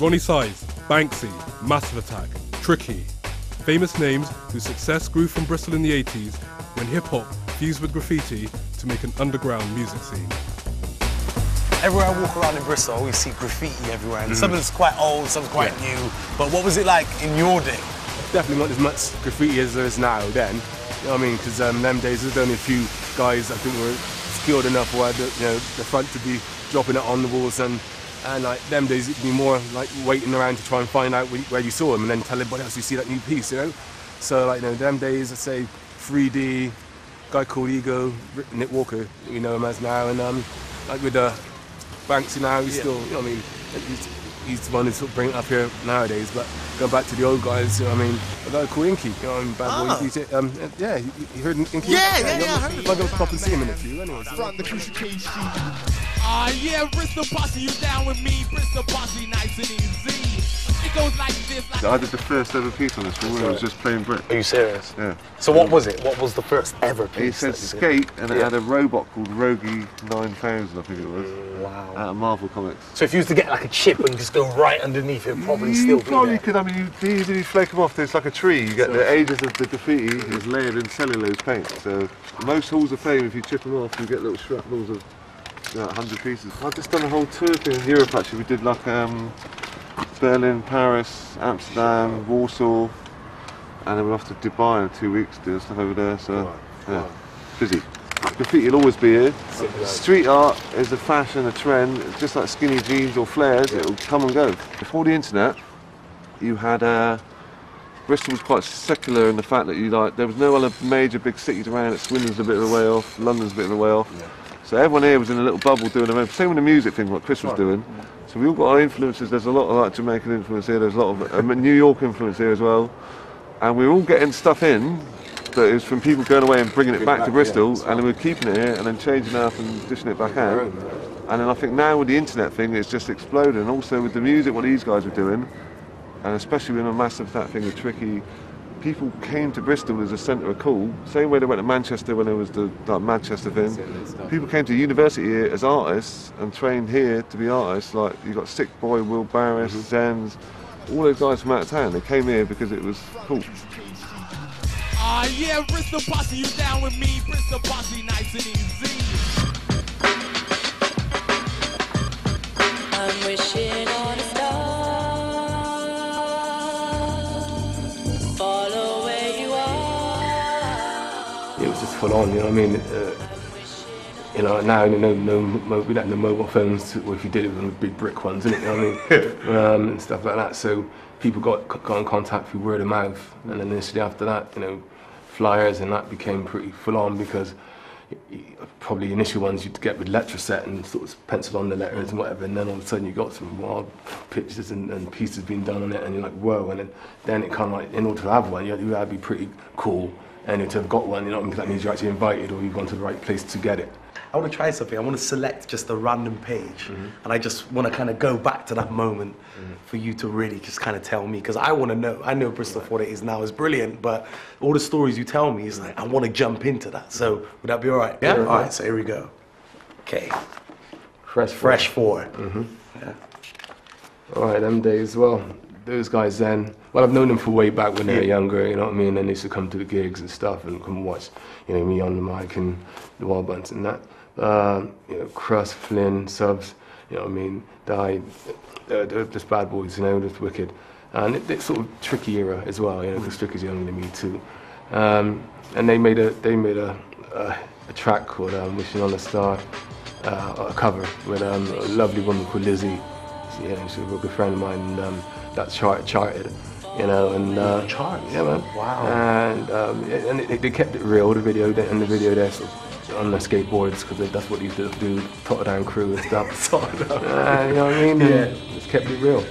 Ronnie Size, Banksy, Massive Attack, Tricky. Famous names whose success grew from Bristol in the 80s when hip-hop fused with graffiti to make an underground music scene. Everywhere I walk around in Bristol, I always see graffiti everywhere. And some of it's quite old, some quite new. But what was it like in your day? Definitely not as much graffiti as there is now then. You know what I mean? Because them days, there's only a few guys I think were skilled enough or had the front to be dropping it on the walls, and like them days it'd be more like waiting around to try and find out where you saw them and then tell everybody else you see that new piece, you know? So like, them days, I'd say 3D, guy called Ego, Nick Walker, we know him as now, and like with Banksy now, he's still, you know what I mean, he's the one who's sort of bringing it up here nowadays, but going back to the old guys, you know what I mean, a guy called Inkie, you know what I mean, bad boy DJ, yeah, you heard Inkie? Yeah, I heard him. I'll go pop and see him in a few, anyway. From the Krissy Kriss. Yeah, Bristol Posse, you down with me? Bristol Posse, nice and easy. It goes like this. Like I did the first ever piece on this one where I was just playing brick. Are you serious? Yeah. So what was it? What was the first ever piece? It said skate, and it had a robot called Rogie 9000, I think it was. Wow. Out of Marvel Comics. So if you was to get like a chip and just go right underneath, it'd probably still be probably there. could. I mean, you easily flake them off. There's like a tree. You get the ages of the graffiti is layered in cellulose paint. So most halls of fame, if you chip them off, you get little shrapnels of 100 pieces. I've just done a whole tour thing in Europe actually. We did like Berlin, Paris, Amsterdam, Warsaw, and then we're off to Dubai in 2 weeks doing stuff over there. So yeah, busy. Graffiti will always be here. Street art is a fashion, a trend. It's just like skinny jeans or flares. It will come and go. Before the internet, you had Bristol was quite secular in the fact that there was no other major big cities around. Swindon's a bit of a way off, London's a bit of a way off. So everyone here was in a little bubble doing their own. Same with the music thing, what Chris was doing. So we all got our influences. There's a lot of like Jamaican influence here. There's a lot of New York influence here as well. And we were all getting stuff in that is from people going away and bringing it back to Bristol, and then we're keeping it here and then changing it up and dishing it back out. And then I think now with the internet thing, it's just exploding. And also with the music, what these guys were doing, and especially with a massive that thing with Tricky, people came to Bristol as a centre of call. Same way they went to Manchester when there was the Manchester thing. People came to university here as artists and trained here to be artists. Like you got Sick Boy, Will Barris, Zenz, all those guys from out of town. They came here because it was cool. Yeah, Bristol Posse, you down with me? Bristol Posse, nice and easy. I'm wishing on a star. Follow where you are. It was just full on, you know what I mean? Now we don't have no mobile phones, or if you did it with big brick ones, innit, you know what I mean? And stuff like that. So people got in contact through word of mouth, and then initially after that, flyers and that became pretty full on, because probably the initial ones you'd get with letter set and sort of pencil on the letters and whatever, and then all of a sudden you got some wild pictures and pieces being done on it, and you're like, whoa. And then it kind of like, in order to have one, you had to be pretty cool, and to have got one, because that means you're actually invited or you've gone to the right place to get it. I want to try something. I want to select just a random page, and I just want to kind of go back to that moment for you to really just kind of tell me, because I want to know. I know Bristol for what it is now is brilliant, but all the stories you tell me is like, I want to jump into that. So would that be all right? Yeah. All right. So here we go. Okay. Fresh 4. Yeah. All right, them days. Well, those guys then. Well, I've known them for way back when they were younger. You know what I mean? And they used to come to the gigs and stuff and come watch. Me on the mic and the Wild Bunts and that. Krust, Flynn, Subs, you know what I mean, died. They're just bad boys, just wicked. And it's sort of Tricky era as well, because Tricky's younger than me too. And they made a track called Wishing on a Star, a cover with a lovely woman called Lizzie. She's a real good friend of mine, and that charted. Charts? Yeah, man. Wow. And they kept it real, the video there, sort of on their skateboards, because that's what they used to do, Tottenham crew and stuff. You know what I mean? Yeah. Just kept it real.